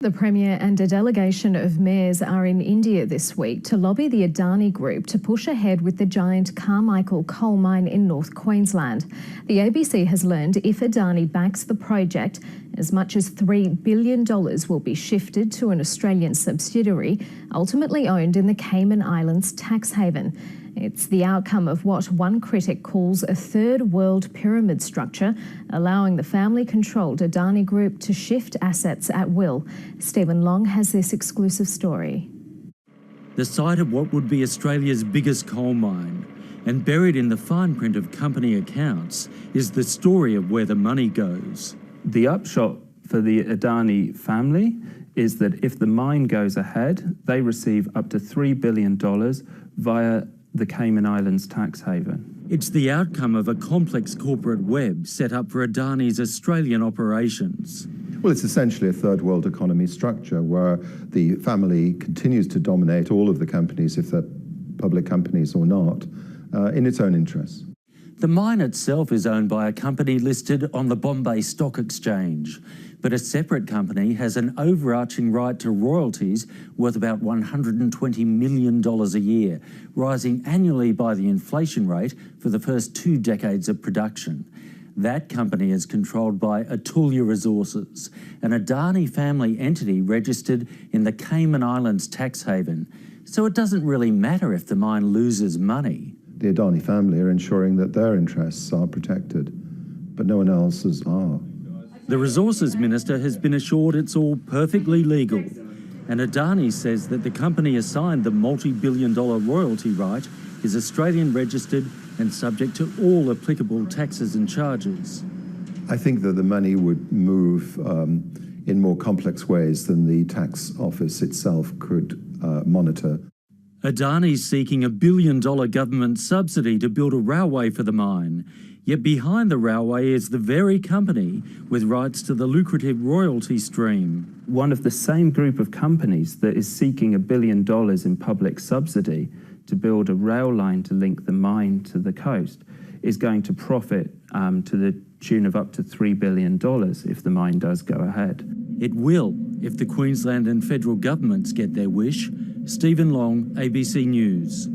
The Premier and a delegation of mayors are in India this week to lobby the Adani Group to push ahead with the giant Carmichael coal mine in North Queensland. The ABC has learned if Adani backs the project, as much as $3 billion will be shifted to an Australian subsidiary, ultimately owned in the Cayman Islands tax haven. It's the outcome of what one critic calls a third world pyramid structure, allowing the family-controlled Adani Group to shift assets at will. Stephen Long has this exclusive story. The site of what would be Australia's biggest coal mine, and buried in the fine print of company accounts, is the story of where the money goes. The upshot for the Adani family is that if the mine goes ahead, they receive up to $3 billion via the Cayman Islands tax haven. It's the outcome of a complex corporate web set up for Adani's Australian operations. Well, it's essentially a third world economy structure where the family continues to dominate all of the companies, if they're public companies or not, in its own interests. The mine itself is owned by a company listed on the Bombay Stock Exchange, but a separate company has an overarching right to royalties worth about $120 million a year, rising annually by the inflation rate for the first 2 decades of production. That company is controlled by Atulya Resources, an Adani family entity registered in the Cayman Islands tax haven, so it doesn't really matter if the mine loses money. The Adani family are ensuring that their interests are protected, but no one else's are. The Resources Minister has been assured it's all perfectly legal, and Adani says that the company assigned the multi-billion-dollar royalty right is Australian registered and subject to all applicable taxes and charges. I think that the money would move in more complex ways than the tax office itself could monitor. Adani's seeking a $1 billion government subsidy to build a railway for the mine. Yet behind the railway is the very company with rights to the lucrative royalty stream. One of the same group of companies that is seeking $1 billion in public subsidy to build a rail line to link the mine to the coast is going to profit to the tune of up to $3 billion if the mine does go ahead. It will, if the Queensland and federal governments get their wish. Stephen Long, ABC News.